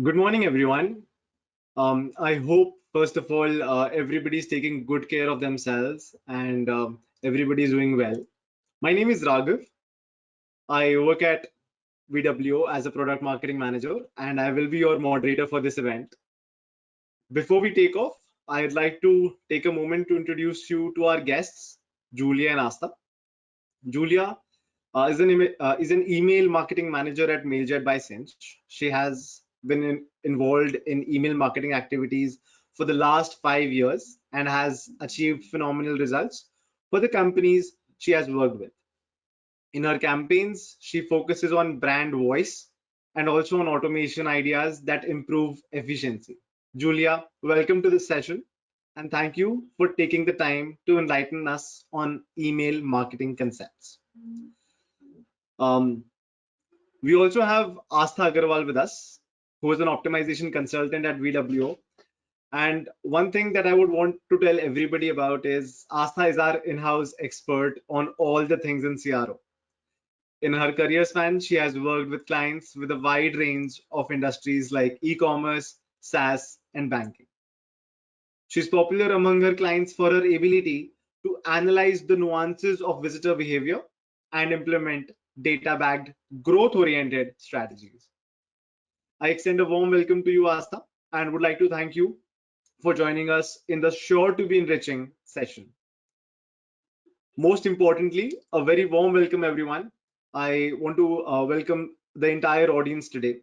Good morning, everyone. I hope, first of all, everybody's taking good care of themselves and everybody's doing well. My name is Raghav. I work at VWO as a product marketing manager, and I will be your moderator for this event. Before we take off, I'd like to take a moment to introduce you to our guests, Julia and Asta. Julia is an email marketing manager at MailJet by Cinch. She has been involved in email marketing activities for the last 5 years and has achieved phenomenal results for the companies she has worked with. In her campaigns, she focuses on brand voice and also on automation ideas that improve efficiency. Julia, welcome to this session and thank you for taking the time to enlighten us on email marketing concepts. Um, we also have Astha Agarwal with us, who is an optimization consultant at VWO. And one thing that I would want to tell everybody about is Astha is our in-house expert on all the things in CRO. In her career span, she has worked with clients with a wide range of industries like e-commerce, SaaS, and banking. She's popular among her clients for her ability to analyze the nuances of visitor behavior and implement data-backed, growth-oriented strategies. I extend a warm welcome to you, Asta, and would like to thank you for joining us in the sure to be enriching session. Most importantly, a very warm welcome, everyone. I want to welcome the entire audience today.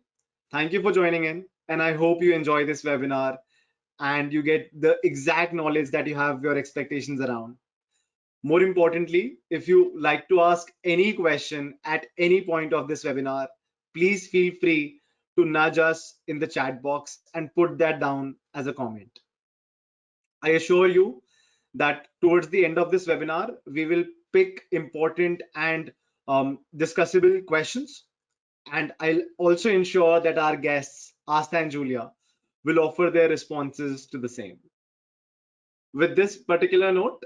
Thank you for joining in, and I hope you enjoy this webinar and you get the exact knowledge that you have your expectations around. More importantly, if you like to ask any question at any point of this webinar, please feel free to nudge us in the chat box and put that down as a comment. I assure you that towards the end of this webinar, we will pick important and discussable questions. And I'll also ensure that our guests, Asta and Julia, will offer their responses to the same. With this particular note,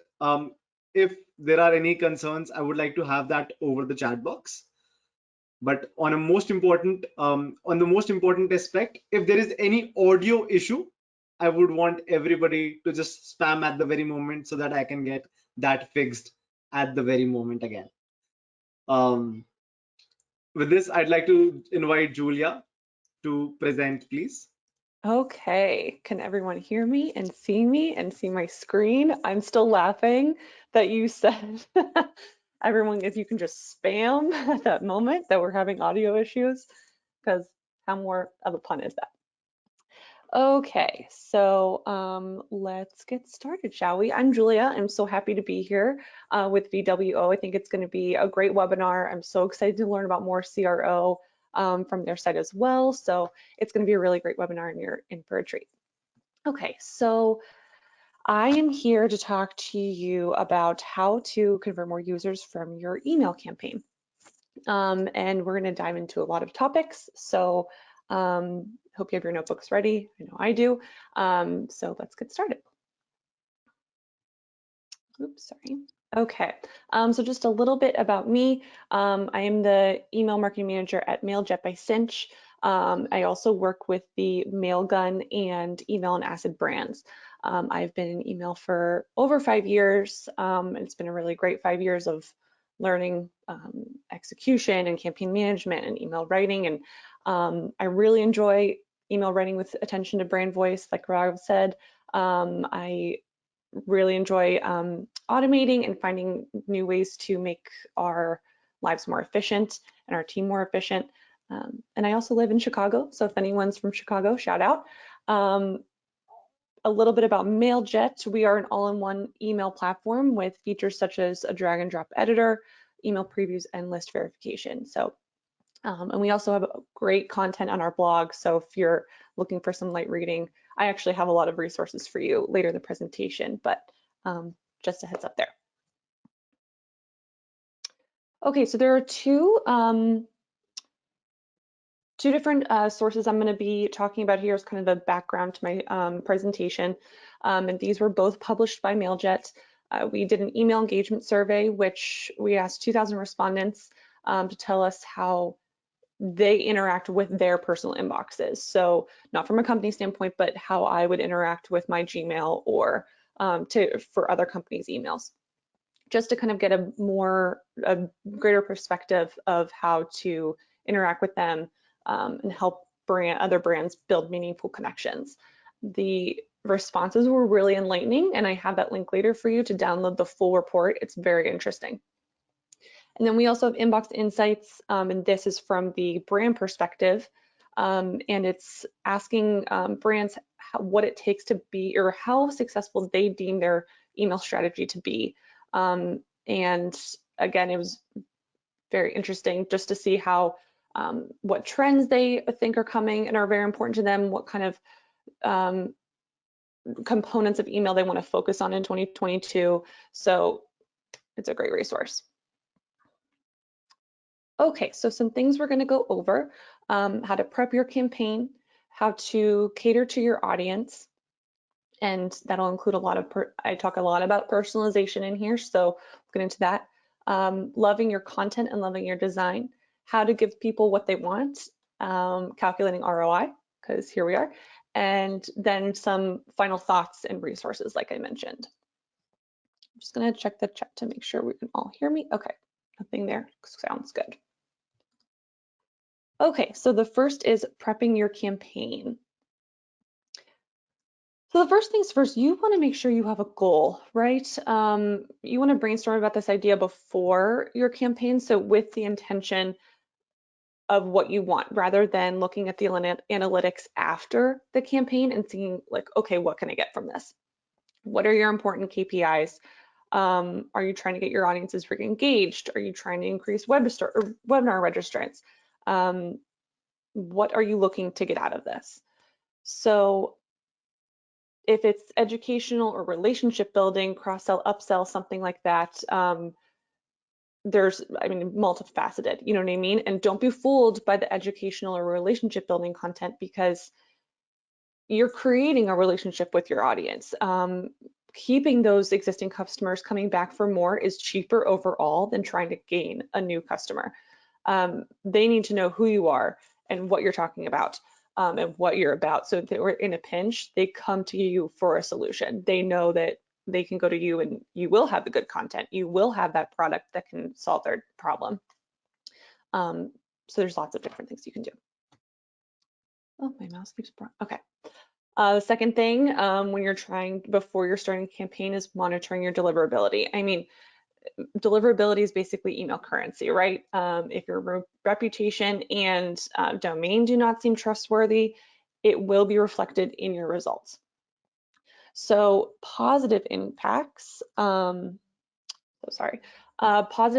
if there are any concerns, I would like to have that over the chat box. But on the most important aspect, if there is any audio issue, I would want everybody to just spam at the very moment so that I can get that fixed at the very moment again. With this, I'd like to invite Julia to present, please. Okay, can everyone hear me and see my screen? I'm still laughing that you said, everyone, if you can just spam at that moment that we're having audio issues, because how more of a pun is that? Okay, so let's get started, shall we? I'm Julia. I'm so happy to be here with VWO. I think it's going to be a great webinar. I'm so excited to learn about more CRO from their side as well. So it's going to be a really great webinar and you're in for a treat. Okay, so I am here to talk to you about how to convert more users from your email campaign. And we're going to dive into a lot of topics. So hope you have your notebooks ready. I know I do. So let's get started. Oops, sorry. Okay, so just a little bit about me. I am the email marketing manager at MailJet by Cinch. I also work with the Mailgun and Email and Acid brands. I've been in email for over 5 years, and it's been a really great 5 years of learning execution and campaign management and email writing. And I really enjoy email writing with attention to brand voice, like Raghav said. I really enjoy automating and finding new ways to make our lives more efficient and our team more efficient. And I also live in Chicago, so if anyone's from Chicago, shout out. A little bit about MailJet. We are an all-in-one email platform with features such as a drag and drop editor, email previews, and list verification. So, and we also have great content on our blog. So if you're looking for some light reading, I actually have a lot of resources for you later in the presentation, but just a heads up there. Okay, so there are two different sources I'm going to be talking about here as kind of a background to my presentation. And these were both published by MailJet. We did an email engagement survey, which we asked 2,000 respondents to tell us how they interact with their personal inboxes. So not from a company standpoint, but how I would interact with my Gmail or for other companies' emails, just to kind of get a greater perspective of how to interact with them and help other brands build meaningful connections. The responses were really enlightening, and I have that link later for you to download the full report. It's very interesting. And then we also have Inbox Insights, and this is from the brand perspective, and it's asking brands what it takes to be, or how successful they deem their email strategy to be. And again, it was very interesting just to see how what trends they think are coming and are very important to them, what kind of components of email they want to focus on in 2022. So it's a great resource. Okay, so some things we're going to go over: how to prep your campaign, how to cater to your audience, and that'll include a lot of, I talk a lot about personalization in here, so we'll get into that. Loving your content and loving your design, how to give people what they want, calculating ROI, because here we are, and then some final thoughts and resources like I mentioned. I'm just going to check the chat to make sure we can all hear me. Okay, nothing there, sounds good. Okay, so the first is prepping your campaign. So the first things first, you want to make sure you have a goal, right? You want to brainstorm about this idea before your campaign, so with the intention of what you want, rather than looking at the analytics after the campaign and seeing like, okay, what can I get from this? What are your important KPIs? Are you trying to get your audiences re-engaged? Are you trying to increase webinar registrants? What are you looking to get out of this? So if it's educational or relationship building, cross-sell, upsell, something like that, there's, I mean, multifaceted, you know what I mean? And don't be fooled by the educational or relationship building content, because you're creating a relationship with your audience. Keeping those existing customers coming back for more is cheaper overall than trying to gain a new customer. They need to know who you are and what you're talking about. And what you're about. So if they were in a pinch, they come to you for a solution. They know that they can go to you and you will have the good content. You will have that product that can solve their problem. So there's lots of different things you can do. Oh, my mouse keeps, okay. The second thing, when you're before you're starting a campaign, is monitoring your deliverability. I mean, deliverability is basically email currency, right? If your reputation and domain do not seem trustworthy, it will be reflected in your results. So positive impacts, positive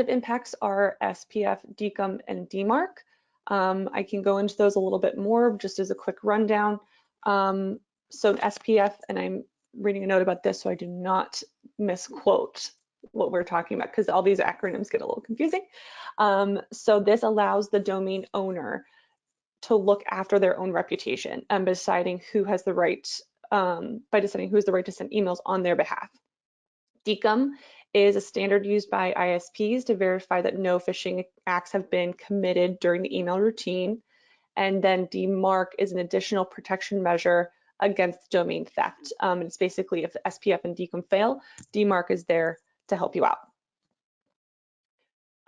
impacts are SPF, DCOM, and DMARC. I can go into those a little bit more just as a quick rundown. So SPF, and I'm reading a note about this so I do not misquote what we're talking about, because all these acronyms get a little confusing. So this allows the domain owner to look after their own reputation and deciding who has the right, by deciding who has the right to send emails on their behalf. DCOM is a standard used by ISPs to verify that no phishing acts have been committed during the email routine. And then DMARC is an additional protection measure against domain theft. It's basically if SPF and DCOM fail, DMARC is there to help you out.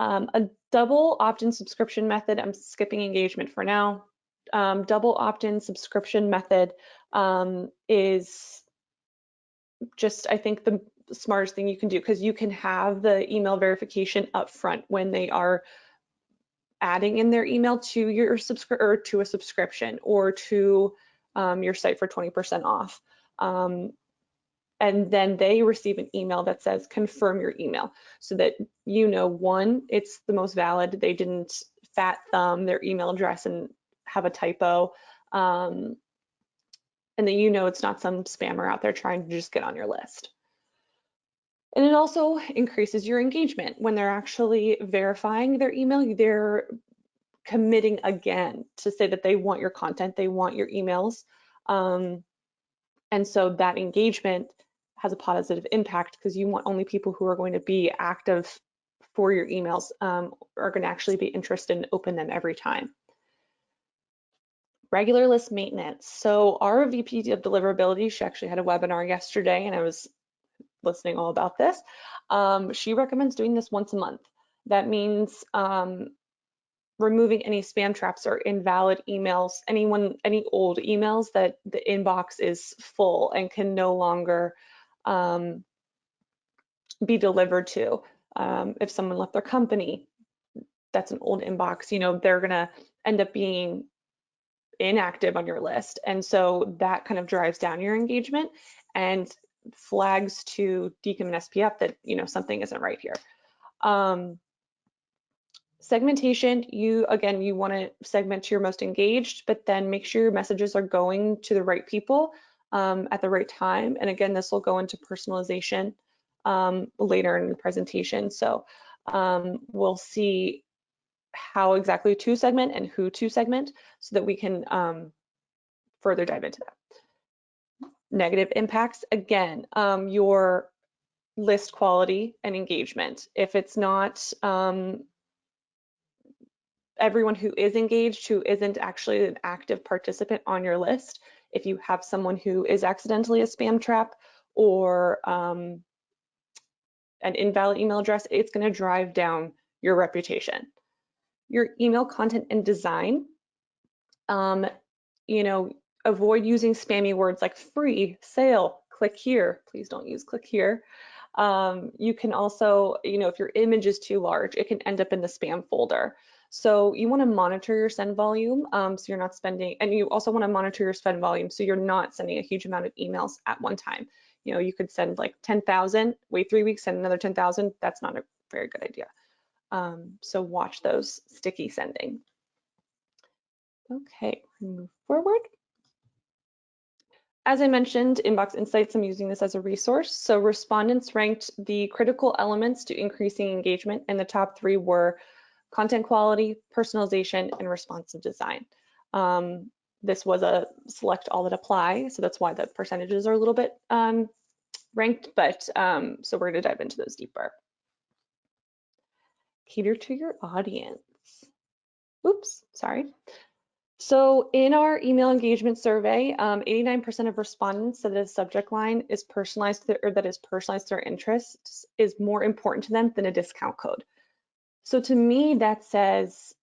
A double opt-in subscription method, I'm skipping engagement for now. Double opt-in subscription method is just, I think, the smartest thing you can do, because you can have the email verification up front when they are adding in their email to your or to a subscription or to your site for 20% off. And then they receive an email that says confirm your email, so that you know, one, it's the most valid, they didn't fat thumb their email address and have a typo, and then you know it's not some spammer out there trying to just get on your list. And it also increases your engagement. When they're actually verifying their email, they're committing again to say that they want your content, they want your emails. And so that engagement has a positive impact, because you want only people who are going to be active for your emails, are going to actually be interested and open them every time. Regular list maintenance. So our VP of deliverability, she actually had a webinar yesterday and I was listening all about this. She recommends doing this once a month. That means removing any spam traps or invalid emails, any old emails that the inbox is full and can no longer be delivered to. If someone left their company, that's an old inbox, you know, they're gonna end up being inactive on your list. And so that kind of drives down your engagement and flags to DKIM and SPF that, you know, something isn't right here. Segmentation, you want to segment to your most engaged, but then make sure your messages are going to the right people at the right time. And again, this will go into personalization later in the presentation. So we'll see how exactly to segment and who to segment so that we can further dive into that. Negative impacts, again, your list quality and engagement. If it's not everyone who is engaged, who isn't actually an active participant on your list, if you have someone who is accidentally a spam trap or an invalid email address, it's going to drive down your reputation. Your email content and design, you know, avoid using spammy words like free, sale, click here. Please don't use click here. You can also, you know, if your image is too large, it can end up in the spam folder. So you want to monitor your send volume, so you're not spending, and you also want to monitor your spend volume, so you're not sending a huge amount of emails at one time. You know, you could send like 10,000, wait 3 weeks, send another 10,000. That's not a very good idea. So watch those sticky sending. Okay, move forward. As I mentioned, Inbox Insights, I'm using this as a resource. So respondents ranked the critical elements to increasing engagement, and the top 3 were content quality, personalization, and responsive design. This was a select all that apply, so that's why the percentages are a little bit ranked, but so we're gonna dive into those deeper. Cater to your audience. Oops, sorry. So in our email engagement survey, 89% of respondents said that a subject line is personalized to, or that is personalized to their interests is more important to them than a discount code. So to me, that says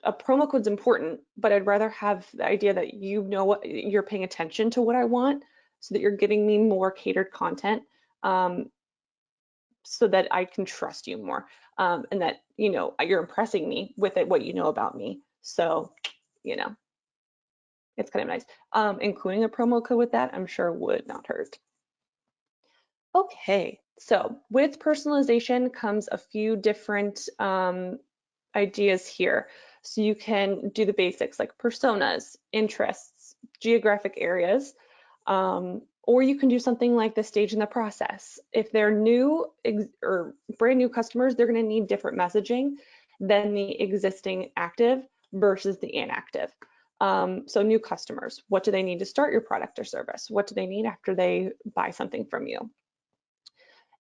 a promo code's important, but I'd rather have the idea that you know what you're paying attention to what I want, so that you're giving me more catered content, so that I can trust you more, and that, you know, you're impressing me with it, what you know about me. So, you know, it's kind of nice. Including a promo code with that, I'm sure would not hurt. Okay, so with personalization comes a few different ideas here. So you can do the basics like personas, interests, geographic areas, or you can do something like the stage in the process. If they're new or brand new customers, they're going to need different messaging than the existing active versus the inactive. So new customers, what do they need to start your product or service? What do they need after they buy something from you?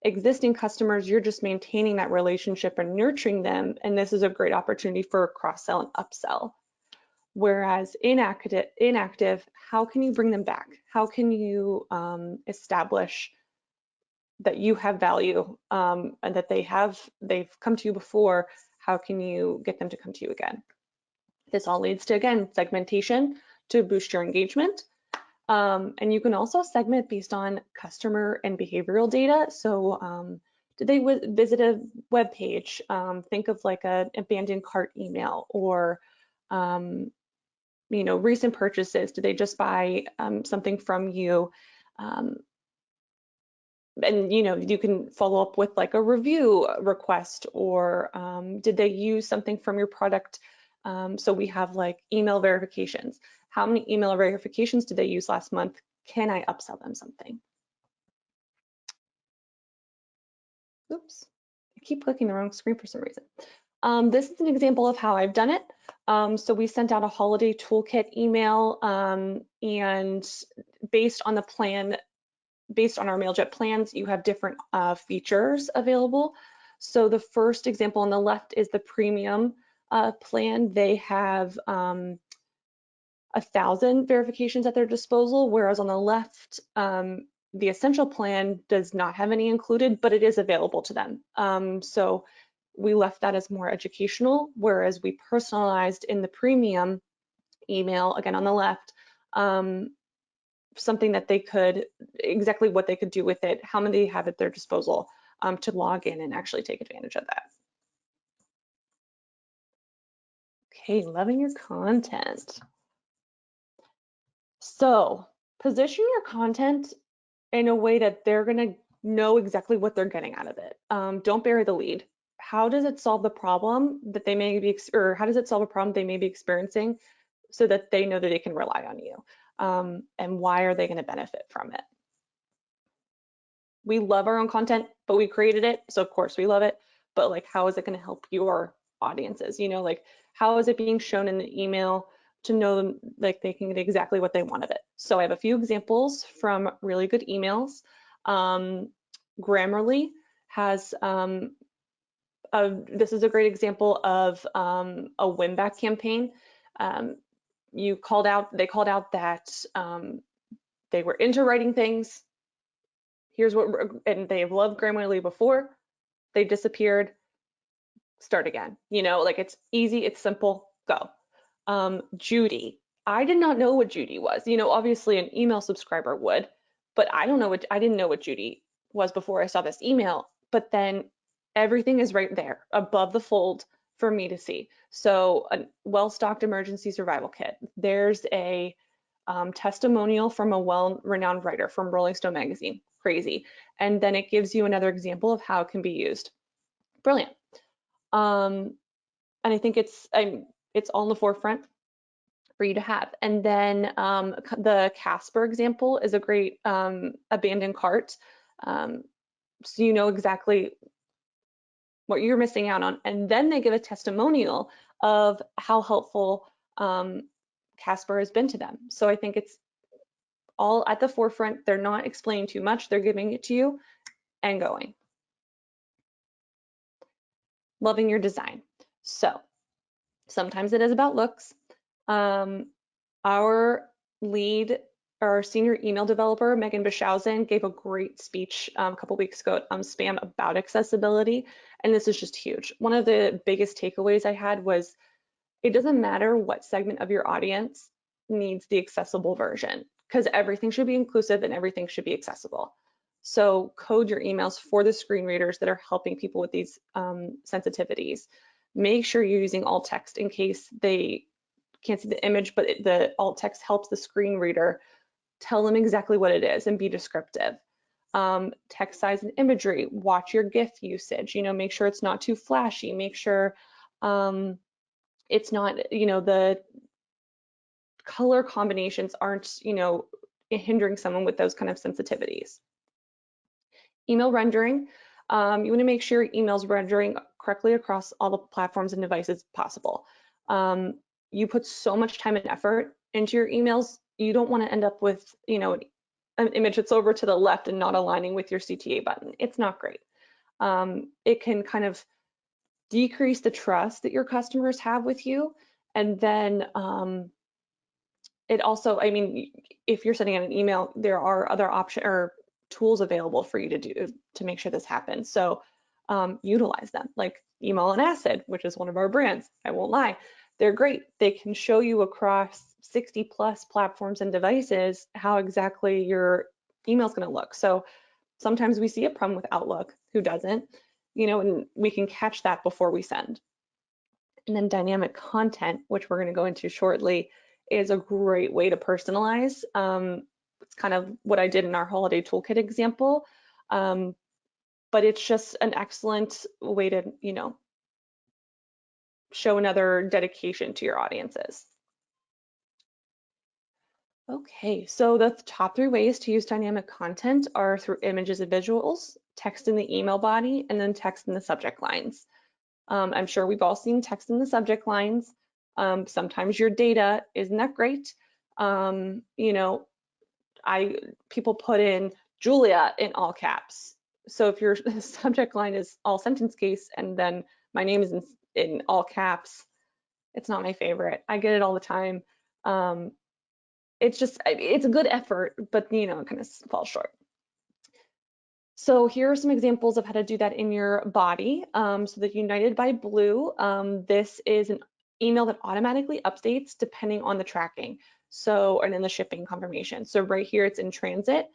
Existing customers, you're just maintaining that relationship and nurturing them, and this is a great opportunity for cross-sell and upsell. Whereas inactive, how can you bring them back? How can you establish that you have value, and that they've come to you before? How can you get them to come to you again? This all leads to, again, segmentation to boost your engagement. And you can also segment based on customer and behavioral data. So did they visit a web page? Think of like an abandoned cart email, or you know, recent purchases. Did they just buy something from you? And you know, you can follow up with like a review request, or did they use something from your product? So we have like email verifications. How many email verifications did they use last month? Can I upsell them something? Oops, I keep clicking the wrong screen for some reason. This is an example of how I've done it. So we sent out a holiday toolkit email, and based on the plan, based on our MailJet plans, you have different features available. So the first example on the left is the premium plan. They have 1,000 verifications at their disposal, whereas on the left, the essential plan does not have any included, but it is available to them. So we left that as more educational, whereas we personalized in the premium email, again on the left, something that they could, exactly what they could do with it, how many they have at their disposal to log in and actually take advantage of that. Okay, loving your content. So position your content in a way that they're going to know exactly what they're getting out of it. Don't bury the lead. How does it solve the problem that they may be, or how does it solve a problem they may be experiencing so that they know that they can rely on you? And why are they going to benefit from it? We love our own content, but we created it, so of course we love it. But like, how is it going to help your audiences? You know, like, how is it being shown in the email to know them, like they can get exactly what they want of it? So I have a few examples from really good emails. Grammarly has this is a great example of a win-back campaign. They called out that they were into writing things. Here's what, and they've loved Grammarly before. They disappeared. Start again. You know, like, it's easy, it's simple, go. Judy. I did not know what Judy was. You know, obviously an email subscriber would, but I didn't know what Judy was before I saw this email. But then everything is right there above the fold for me to see. So a well-stocked emergency survival kit. There's a testimonial from a well-renowned writer from Rolling Stone magazine. Crazy. And then it gives you another example of how it can be used. Brilliant. And I think it's all in the forefront for you to have. And then the Casper example is a great abandoned cart. So you know exactly what you're missing out on. And then they give a testimonial of how helpful Casper has been to them. So I think it's all at the forefront. They're not explaining too much. They're giving it to you and going. Loving your design. So sometimes it is about looks. Our lead, our senior email developer, Megan Bishausen, gave a great speech a couple weeks ago on Spam about accessibility, and this is just huge. One of the biggest takeaways I had was it doesn't matter what segment of your audience needs the accessible version, because everything should be inclusive and everything should be accessible. So code your emails for the screen readers that are helping people with these sensitivities. Make sure you're using alt text in case they can't see the image, but the alt text helps the screen reader tell them exactly what it is and be descriptive. Text size and imagery, watch your GIF usage, you know, make sure it's not too flashy, make sure it's not, you know, the color combinations aren't, you know, hindering someone with those kind of sensitivities. Email rendering, you want to make sure your email's rendering correctly across all the platforms and devices possible. You put so much time and effort into your emails, you don't want to end up with, you know, an image that's over to the left and not aligning with your CTA button. It's not great. It can kind of decrease the trust that your customers have with you. And then it also, I mean, if you're sending out an email, there are other options or tools available for you to do to make sure this happens. So utilize them, like Email and Acid, which is one of our brands. I won't lie. They're great. They can show you across 60 plus platforms and devices how exactly your email is going to look. So sometimes we see a problem with Outlook. Who doesn't? You know, and we can catch that before we send. And then dynamic content, which we're going to go into shortly, is a great way to personalize. It's kind of what I did in our holiday toolkit example, but it's just an excellent way to, you know, show another dedication to your audiences. Okay, so the top 3 ways to use dynamic content are through images and visuals, text in the email body, and then text in the subject lines. I'm sure we've all seen text in the subject lines. Sometimes your data isn't that great. You know, people put in Julia in all caps. So if your subject line is all sentence case and then my name is in all caps, it's not my favorite. I get it all the time. it's a good effort, but you know, it kind of falls short. So here are some examples of how to do that in your body. So the United by Blue, this is an email that automatically updates depending on the tracking. So, and then the shipping confirmation. So right here, it's in transit,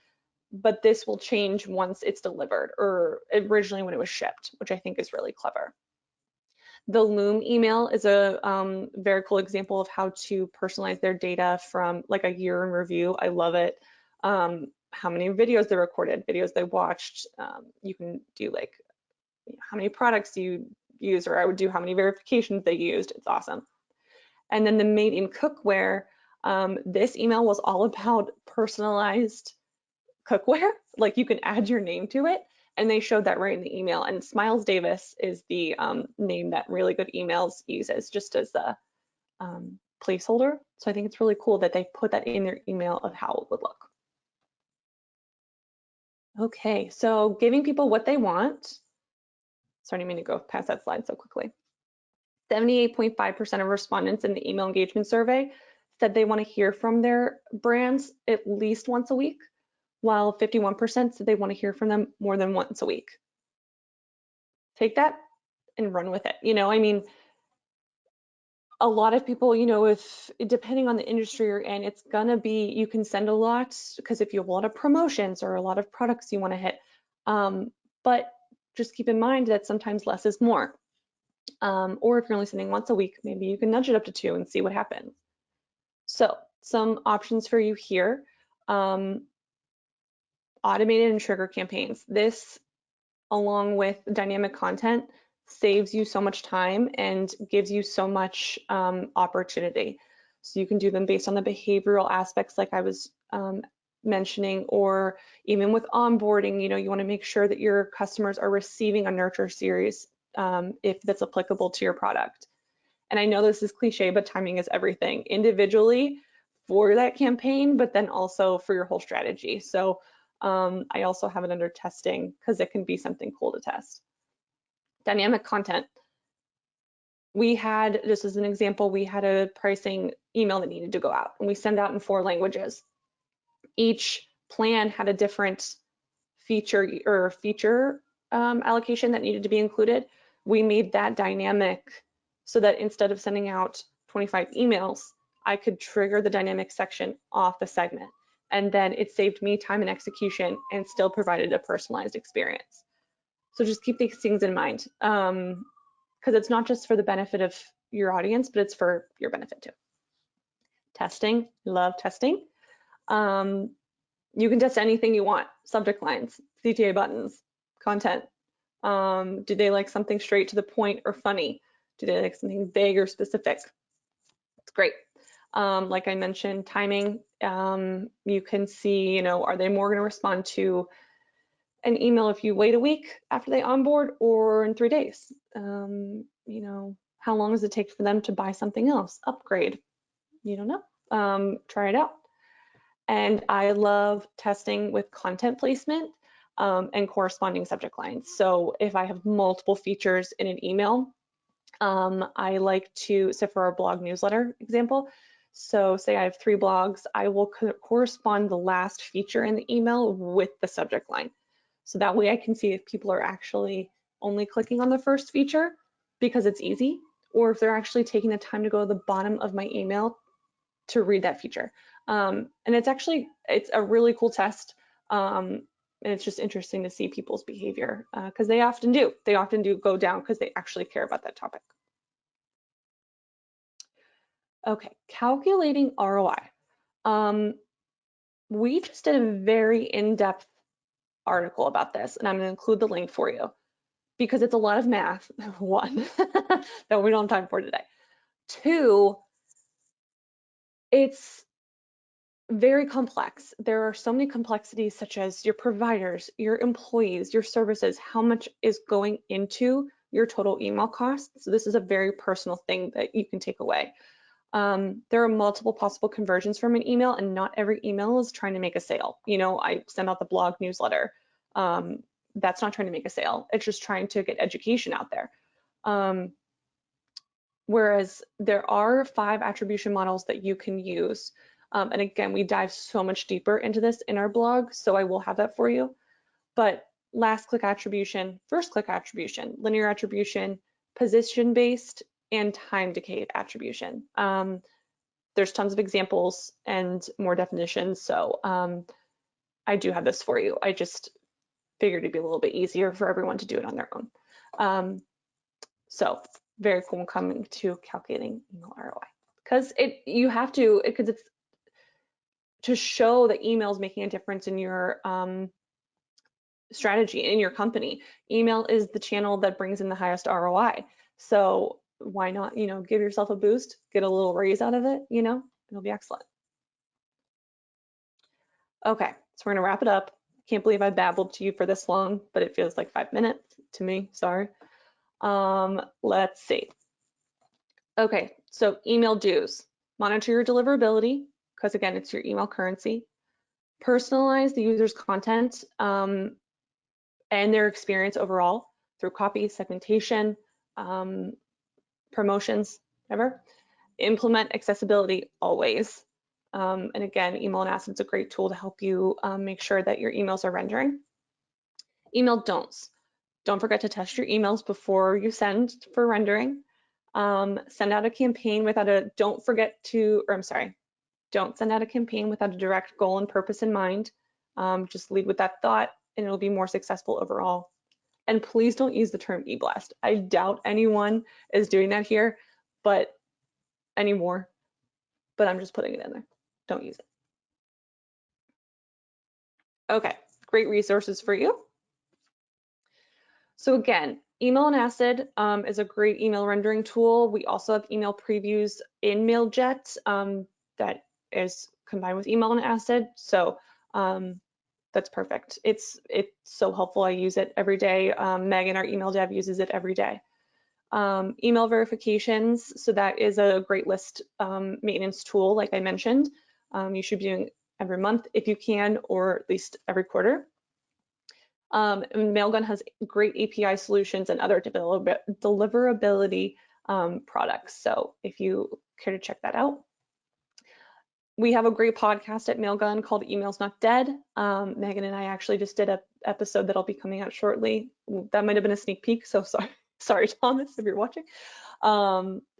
but this will change once it's delivered, or originally when it was shipped, which I think is really clever. The Loom email is a very cool example of how to personalize their data from like a year in review. I love it. How many videos they recorded, videos they watched. You can do like how many products you use, or I would do how many verifications they used. It's awesome. And then the Made in Cookware, this email was all about personalized cookware. Like you can add your name to it, and they showed that right in the email. And Smiles Davis is the name that Really Good Emails uses, just as a placeholder. So I think it's really cool that they put that in their email of how it would look. Okay, so giving people what they want. Sorry, I didn't mean to go past that slide so quickly. 78.5% of respondents in the email engagement survey said they want to hear from their brands at least once a week, while 51% said they want to hear from them more than once a week. Take that and run with it. You know, I mean, a lot of people, you know, if depending on the industry you're in, it's gonna be, you can send a lot because if you have a lot of promotions or a lot of products you want to hit, but just keep in mind that sometimes less is more. Or if you're only sending once a week, maybe you can nudge it up to 2 and see what happens. So some options for you here. Automated and trigger campaigns. This, along with dynamic content, saves you so much time and gives you so much opportunity. So you can do them based on the behavioral aspects like I was mentioning, or even with onboarding, you know, you want to make sure that your customers are receiving a nurture series if that's applicable to your product. And I know this is cliche, but timing is everything individually for that campaign, but then also for your whole strategy. So I also have it under testing because it can be something cool to test. Dynamic content. We had, just as an example, we had a pricing email that needed to go out, and we send out in 4 languages. Each plan had a different feature allocation that needed to be included. We made that dynamic so that instead of sending out 25 emails, I could trigger the dynamic section off the segment. And then it saved me time and execution and still provided a personalized experience. So just keep these things in mind, because it's not just for the benefit of your audience, but it's for your benefit too. Testing, love testing. You can test anything you want. Subject lines, CTA buttons, content. Do they like something straight to the point or funny? Do they like something vague or specific? It's great. Like I mentioned, timing. You can see, you know, are they more going to respond to an email if you wait a week after they onboard, or in 3 days? You know, how long does it take for them to buy something else? Upgrade? You don't know. Try it out. And I love testing with content placement and corresponding subject lines. So if I have multiple features in an email, I like to, so for our blog newsletter example, so say I have 3 blogs, I will correspond the last feature in the email with the subject line. So that way I can see if people are actually only clicking on the first feature because it's easy, or if they're actually taking the time to go to the bottom of my email to read that feature. And it's a really cool test. And it's just interesting to see people's behavior because they often do go down because they actually care about that topic. Okay, calculating ROI. We just did a very in-depth article about this, and I'm going to include the link for you because it's a lot of math, 1, that we don't have time for today. 2, it's very complex. There are so many complexities such as your providers, your employees, your services, how much is going into your total email cost. So this is a very personal thing that you can take away. There are multiple possible conversions from an email, and not every email is trying to make a sale. You know, I send out the blog newsletter. That's not trying to make a sale. It's just trying to get education out there. Whereas there are 5 attribution models that you can use. And again, we dive so much deeper into this in our blog, so I will have that for you. But last click attribution, first click attribution, linear attribution, position based, and time decayed attribution. There's tons of examples and more definitions, so I do have this for you. I just figured it'd be a little bit easier for everyone to do it on their own. So very cool coming to calculating email ROI, because it's to show that email is making a difference in your strategy in your company. Email is the channel that brings in the highest ROI. So why not, give yourself a boost, get a little raise out of it, it'll be excellent. Okay, so we're gonna wrap it up. Can't believe I babbled to you for this long, but it feels like 5 minutes to me, sorry. Let's see. Okay, so email dues. Monitor your deliverability, because again, it's your email currency. Personalize the user's content and their experience overall through copy, segmentation, promotions, whatever. Implement accessibility always. And again, Email and Acid's a great tool to help you make sure that your emails are rendering. Email don'ts. Don't forget to test your emails before you send for rendering. Send out a campaign without a, don't send out a campaign without a direct goal and purpose in mind. Just lead with that thought and it'll be more successful overall. And please don't use the term e-blast. I doubt anyone is doing that here, but anymore, but I'm just putting it in there. Don't use it. Okay, great resources for you. So again, Email and Acid is a great email rendering tool. We also have email previews in MailJet that is combined with Email and Acid. So that's perfect. It's so helpful. I use it every day. Megan, our email dev, uses it every day. Email verifications. So that is a great list maintenance tool, like I mentioned. You should be doing every month if you can, or at least every quarter. Mailgun has great API solutions and other deliverability products. So if you care to check that out. We have a great podcast at Mailgun called Email's Not Dead. Megan and I actually just did an episode that'll be coming out shortly. That might have been a sneak peek, so sorry Thomas, if you're watching.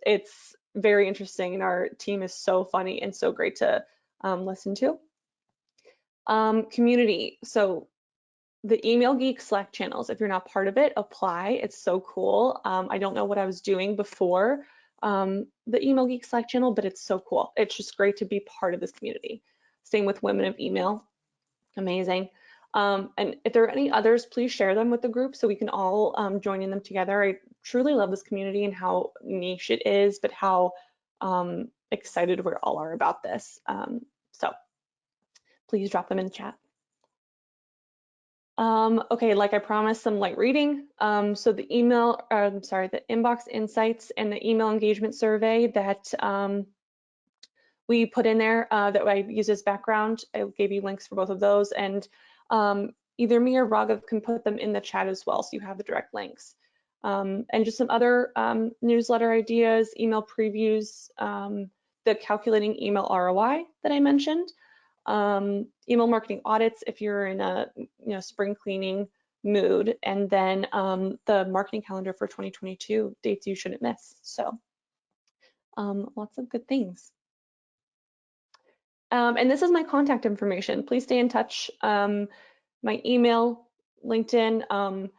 It's very interesting and our team is so funny and so great to listen to. Community. So the Email Geek Slack channels, if you're not part of it, apply. It's so cool. I don't know what I was doing before the Email Geek Slack channel, but it's so cool. It's just great to be part of this community. Same with Women of Email, amazing. And if there are any others, please share them with the group so we can all join in them together. I truly love this community and how niche it is, but how excited we all are about this. So please drop them in the chat. Okay, like I promised, some light reading. So the the inbox insights and the email engagement survey that we put in there that I use as background. I gave you links for both of those, and either me or Raghav can put them in the chat as well, so you have the direct links. And just some other newsletter ideas, email previews, the calculating email ROI that I mentioned. Email marketing audits if you're in a spring cleaning mood, and then the marketing calendar for 2022, dates you shouldn't miss. So lots of good things. And this is my contact information. Please stay in touch. My email, LinkedIn,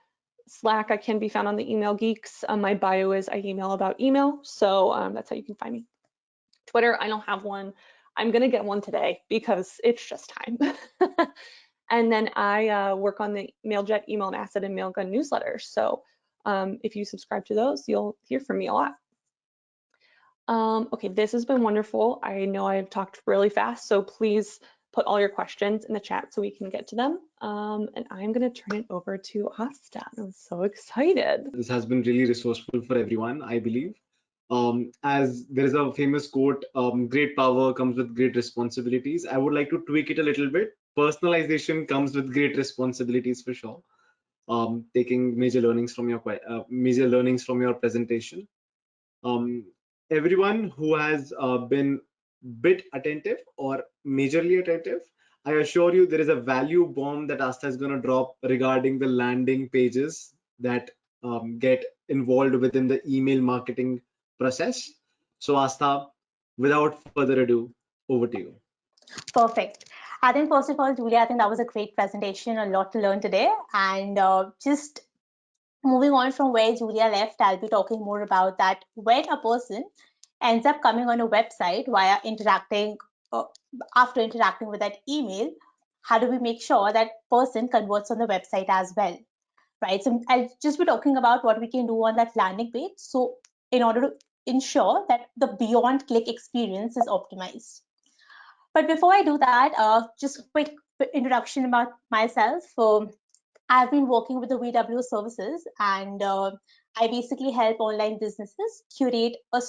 Slack, I can be found on the Email Geeks. My bio is I email about email, so that's how you can find me. Twitter, I don't have one. I'm gonna get one today because it's just time. And then I work on the MailJet, Email and Acid, and Mailgun newsletters. So if you subscribe to those, you'll hear from me a lot. Okay, this has been wonderful. I know I've talked really fast, so please put all your questions in the chat so we can get to them. And I'm gonna turn it over to Asta. I'm so excited. This has been really resourceful for everyone, I believe. As there is a famous quote, great power comes with great responsibilities. I would like to tweak it a little bit. Personalization comes with great responsibilities for sure. Taking major learnings from your presentation. Everyone who has been bit attentive or majorly attentive, I assure you there is a value bomb that Asta is going to drop regarding the landing pages that get involved within the email marketing process. So, Asta, without further ado, over to you. Perfect. I think first of all, Julia, I think that was a great presentation, a lot to learn today. And just moving on from where Julia left, I'll be talking more about that when a person ends up coming on a website via interacting, uh, after interacting with that email, how do we make sure that person converts on the website as well, right? So I'll just be talking about what we can do on that landing page. So in order to ensure that the beyond click experience is optimized. But before I do that, just a quick introduction about myself. I've been working with the VW services, and I basically help online businesses curate a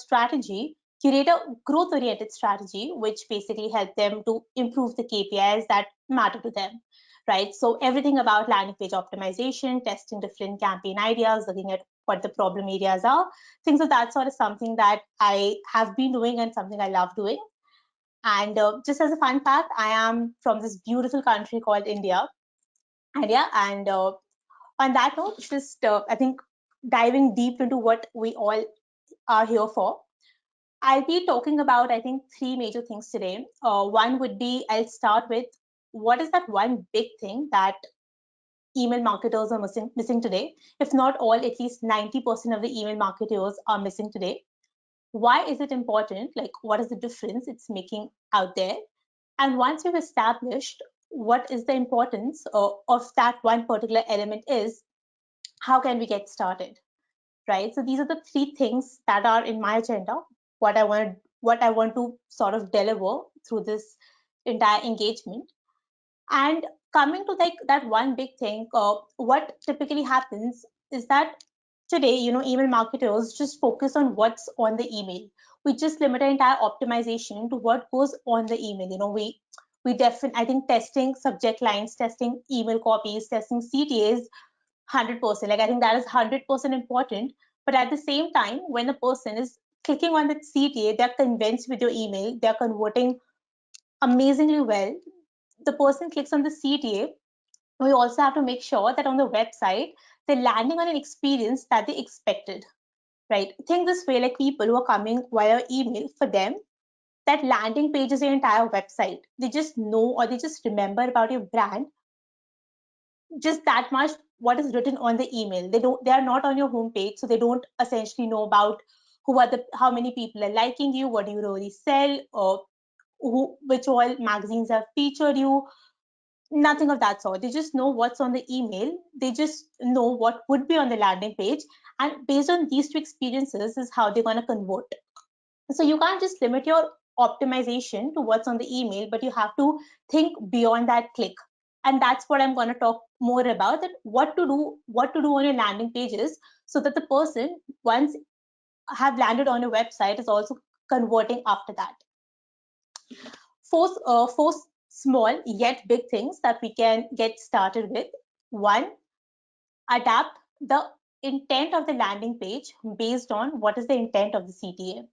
growth oriented strategy, which basically help them to improve the KPIs that matter to them. Right. So everything about landing page optimization, testing different campaign ideas, looking at what the problem areas are, things of that sort is something that I have been doing and something I love doing. And just as a fun fact, I am from this beautiful country called India. India, and on that note, just I think diving deep into what we all are here for, I'll be talking about, I think, three major things today. One would be I'll start with what is that one big thing that email marketers are missing today? If not all, at least 90% of the email marketers are missing today. Why is it important? Like, what is the difference it's making out there? And once you've established what is the importance of that one particular element is, how can we get started, right? So these are the three things that are in my agenda, what I want to sort of deliver through this entire engagement. And coming to like that one big thing, what typically happens is that today, email marketers just focus on what's on the email. We just limit our entire optimization to what goes on the email. We definitely, I think, testing subject lines, testing email copies, testing CTAs, 100%. Like I think that is 100% important. But at the same time, when a person is clicking on that CTA, they're convinced with your email, they're converting amazingly well. The person clicks on the CTA, we also have to make sure that on the website, they're landing on an experience that they expected, right? Think this way, like people who are coming via email, for them, that landing page is your entire website. They just know or they just remember about your brand, just that much what is written on the email. They are not on your homepage, so they don't essentially know about how many people are liking you, what do you really sell, or which all magazines have featured you. Nothing of that sort. They just know what's on the email. They just know what would be on the landing page. And based on these two experiences is how they're going to convert. So you can't just limit your optimization to what's on the email, but you have to think beyond that click. And that's what I'm going to talk more about, that what to do on your landing pages so that the person, once have landed on your website, is also converting after that. Four small yet big things that we can get started with. One, adapt the intent of the landing page based on what is the intent of the CTA.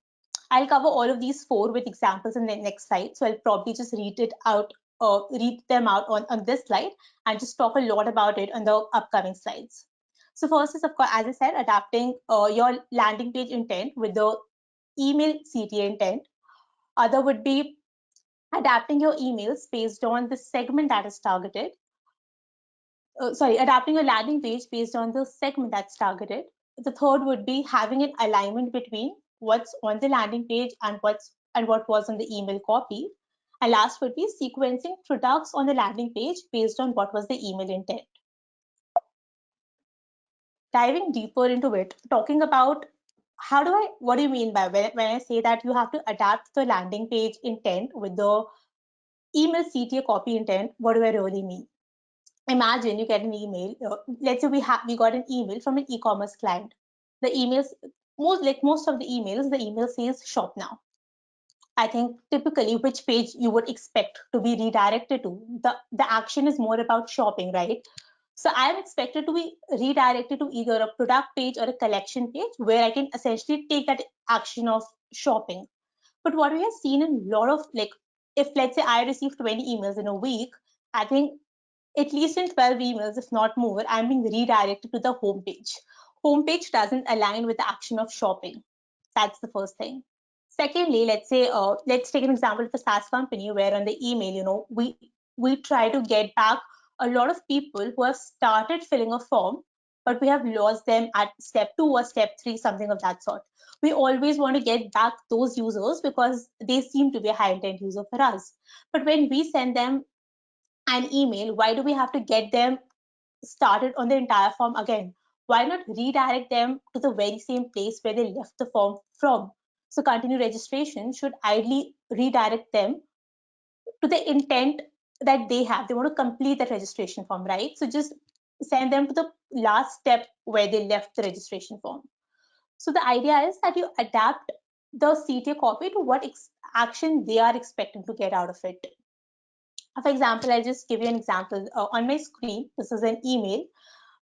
I'll cover all of these four with examples in the next slide. So I'll probably just read them out on this slide and just talk a lot about it on the upcoming slides. So first is, of course, as I said, adapting your landing page intent with the email CTA intent. Other would be adapting your emails based on the segment that is targeted. Adapting your landing page based on the segment that's targeted. The third would be having an alignment between what's on the landing page and what was on the email copy. And last would be sequencing products on the landing page based on what was the email intent. Diving deeper into it, talking about what do you mean by when I say that you have to adapt the landing page intent with the email CTA copy intent? What do I really mean? Imagine you get an email. Let's say we got an email from an e-commerce client. The emails, most of the emails, the email says shop now. I think typically which page you would expect to be redirected to. The action is more about shopping, right? So I am expected to be redirected to either a product page or a collection page where I can essentially take that action of shopping. But what we have seen in a lot of, like, if let's say I receive 20 emails in a week, I think at least in 12 emails, if not more, I'm being redirected to the homepage. Homepage doesn't align with the action of shopping. That's the first thing. Secondly, let's say, let's take an example of a SaaS company where on the email, we try to get back a lot of people who have started filling a form, but we have lost them at step 2 or step 3, something of that sort. We always want to get back those users because they seem to be a high intent user for us. But when we send them an email, why do we have to get them started on the entire form again? Why not redirect them to the very same place where they left the form from? So continue registration should ideally redirect them to the intent that they have. They want to complete that registration form, right? So just send them to the last step where they left the registration form. So the idea is that you adapt the CTA copy to what action they are expecting to get out of it. For example, I'll just give you an example. On my screen, this is an email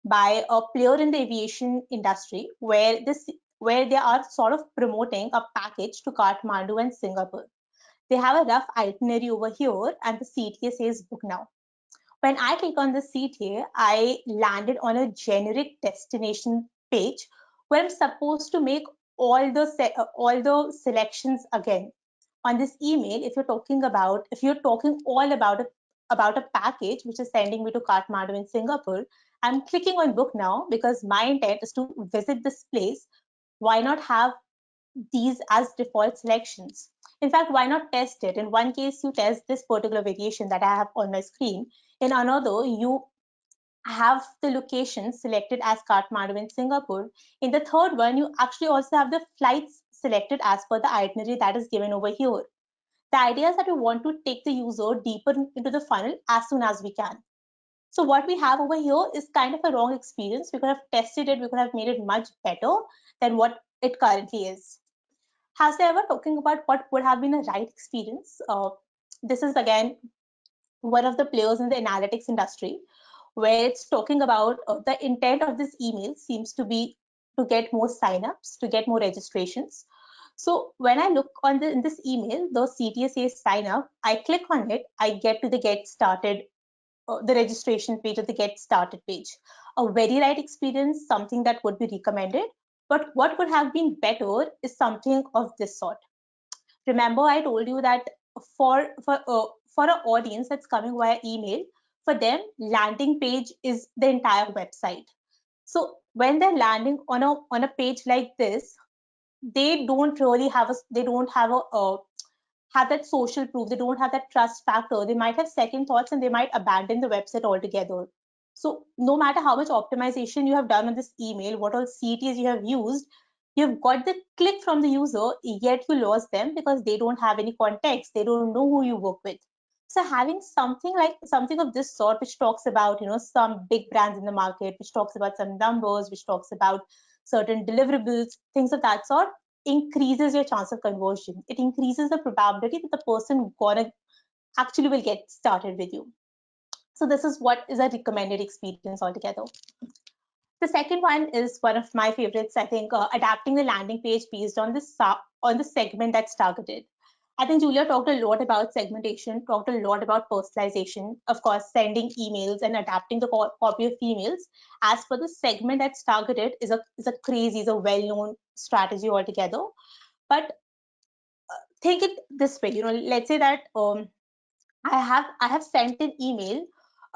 by a player in the aviation industry where they are sort of promoting a package to Kathmandu and Singapore. They have a rough itinerary over here and the CTA says book now. When I click on the CTA, I landed on a generic destination page where I'm supposed to make all the selections again. On this email, if you're talking all about a package which is sending me to Kathmandu in Singapore, I'm clicking on book now because my intent is to visit this place. Why not have these as default selections? In fact, why not test it? In one case, you test this particular variation that I have on my screen. In another, you have the location selected as Kathmandu in Singapore. In the third one, you actually also have the flights selected as per the itinerary that is given over here. The idea is that we want to take the user deeper into the funnel as soon as we can. So what we have over here is kind of a wrong experience. We could have tested it, we could have made it much better than what it currently is. However, talking about what would have been a right experience, this is again one of the players in the analytics industry, where it's talking about the intent of this email seems to be to get more signups, to get more registrations. So when I look in this email, the CTA says sign up. I click on it, I get to the get started, the registration page or the get started page. A very right experience, something that would be recommended. But what would have been better is something of this sort. Remember, I told you that for an audience that's coming via email, for them, landing page is the entire website. So when they're landing on a page like this, they don't really have that social proof. They don't have that trust factor. They might have second thoughts and they might abandon the website altogether. So no matter how much optimization you have done on this email, what all CTAs you have used, you've got the click from the user, yet you lost them because they don't have any context. They don't know who you work with. So having something of this sort, which talks about, some big brands in the market, which talks about some numbers, which talks about certain deliverables, things of that sort, increases your chance of conversion. It increases the probability that the person gonna actually will get started with you. So this is what is a recommended experience altogether. The second one is one of my favorites. I think adapting the landing page based on the segment that's targeted. I think Julia talked a lot about segmentation, talked a lot about personalization, of course, sending emails and adapting the copy of emails as for the segment that's targeted is a well-known strategy altogether. But think it this way, let's say that I have sent an email,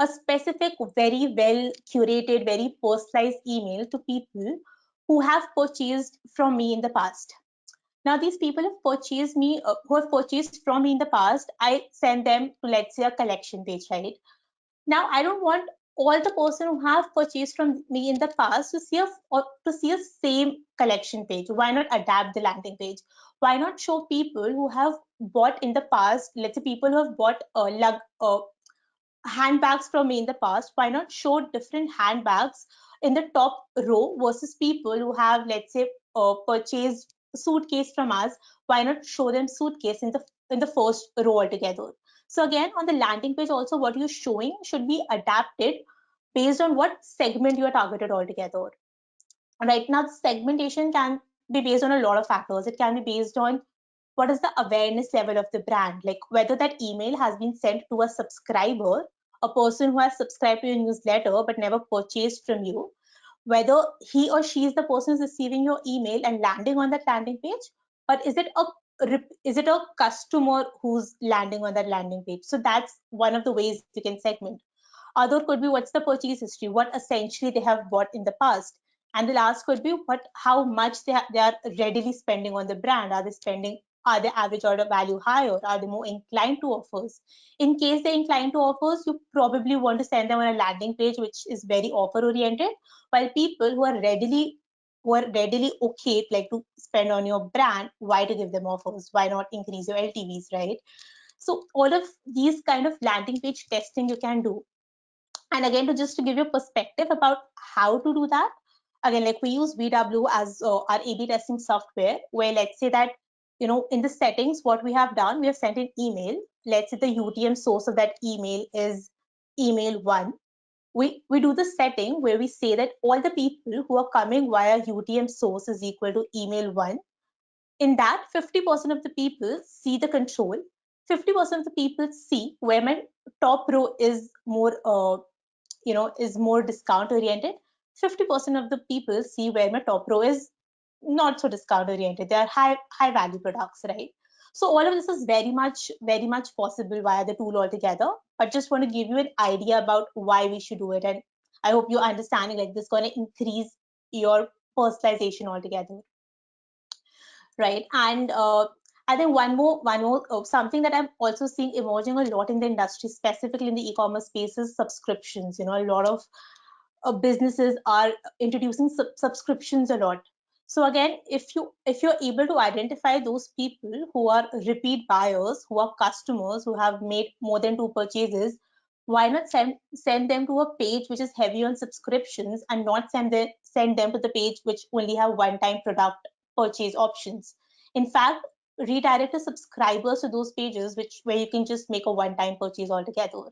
a specific, very well curated, very personalized email to people who have purchased from me in the past. Now, these people who have purchased from me in the past, I send them to, let's say, a collection page, right? Now, I don't want all the person who have purchased from me in the past to see a same collection page. Why not adapt the landing page? Why not show people who have bought in the past, let's say people who have bought handbags from me in the past? Why not show different handbags in the top row versus people who have, let's say, purchased suitcase from us? Why not show them suitcase in the first row altogether? So again, on the landing page also, what you're showing should be adapted based on what segment you are targeted altogether. Right now, segmentation can be based on a lot of factors. It can be based on what is the awareness level of the brand? Like whether that email has been sent to a subscriber, a person who has subscribed to your newsletter but never purchased from you, whether he or she is the person who's receiving your email and landing on that landing page, or is it a customer who's landing on that landing page? So that's one of the ways you can segment. Other could be what's the purchase history, what essentially they have bought in the past. And the last could be how much they are readily spending on the brand. Are the average order value higher? Are they more inclined to offers? In case they're inclined to offers, you probably want to send them on a landing page which is very offer oriented, while people who are readily okay like to spend on your brand, why to give them offers? Why not increase your LTVs, right? So all of these kind of landing page testing you can do. And again, to give you a perspective about how to do that, again, like we use VW as our A/B testing software, where let's say that, in the settings, what we have done, we have sent an email. Let's say the UTM source of that email is email one. We do the setting where we say that all the people who are coming via UTM source is equal to email one. In that, 50% of the people see the control, 50% of the people see where my top row is more is more discount oriented. 50% of the people see where my top row is not so discount oriented. They are high value products, right? So all of this is very much possible via the tool altogether. But just want to give you an idea about why we should do it, and I hope you're understanding like this is going to increase your personalization altogether, right? And I think one more something that I'm also seeing emerging a lot in the industry, specifically in the e-commerce space, is subscriptions. A lot of businesses are introducing subscriptions a lot. So again, if you're able to identify those people who are repeat buyers, who are customers, who have made more than 2 purchases, why not send them to a page which is heavy on subscriptions, and not send them to the page which only have one-time product purchase options. In fact, redirect the subscribers to those pages where you can just make a one-time purchase altogether.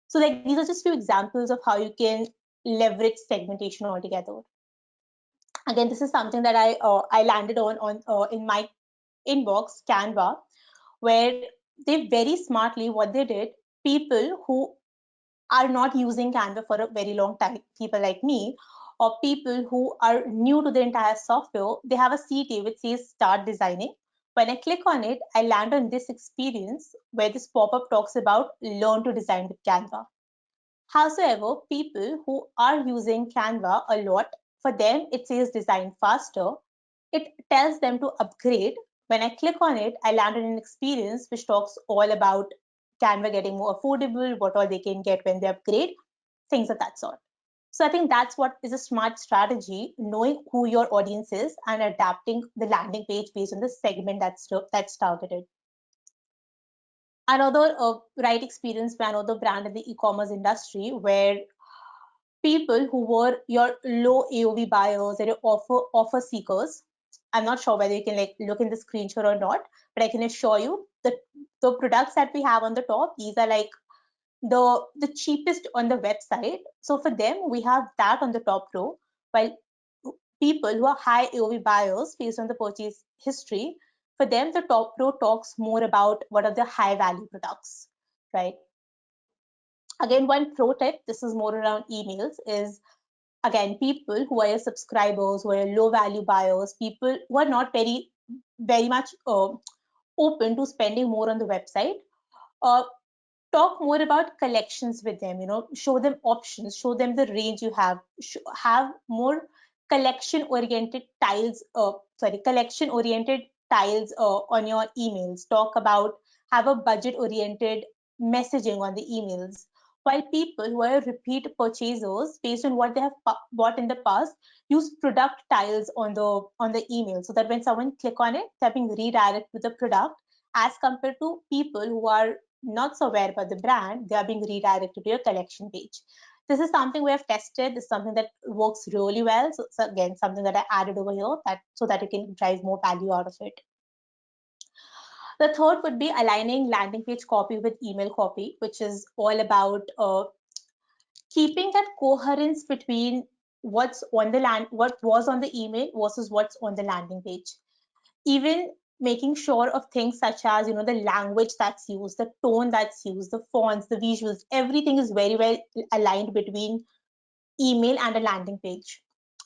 So like these are just few examples of how you can leverage segmentation altogether. Again, this is something that I landed on in my inbox, Canva, where they very smartly what they did, people who are not using Canva for a very long time, people like me, or people who are new to the entire software, they have a CTA which says start designing. When I click on it, I land on this experience where this pop-up talks about learn to design with Canva. However, people who are using Canva a lot, for them it says design faster. It tells them to upgrade. When I click on it, I land on an experience which talks all about Canva getting more affordable, what all they can get when they upgrade, things of that sort. So I think that's what is a smart strategy, knowing who your audience is and adapting the landing page based on the segment that's targeted. Another right experience by another brand in the e-commerce industry, where people who were your low AOV buyers and your offer seekers. I'm not sure whether you can like look in the screenshot or not, but I can assure you that the products that we have on the top, these are like the cheapest on the website. So for them, we have that on the top row, while people who are high AOV buyers based on the purchase history, for them the top row talks more about what are the high value products, right? Again, one pro tip, this is more around emails, is again, people who are your subscribers, who are your low value buyers, people who are not very much open to spending more on the website, uh, talk more about collections with them. Show them options, show them the range you have more collection oriented tiles on your emails. Talk about, have a budget oriented messaging on the emails. While people who are repeat purchasers based on what they have bought in the past, use product tiles on the email, so that when someone click on it, they're being redirected to the product, as compared to people who are not so aware about the brand, they are being redirected to your collection page. This is something we have tested. This is something that works really well. So again, something that I added over here so that you can drive more value out of it. The third would be aligning landing page copy with email copy, which is all about keeping that coherence between what was on the email versus what's on the landing page. Even making sure of things such as, the language that's used, the tone that's used, the fonts, the visuals, everything is very well aligned between email and a landing page.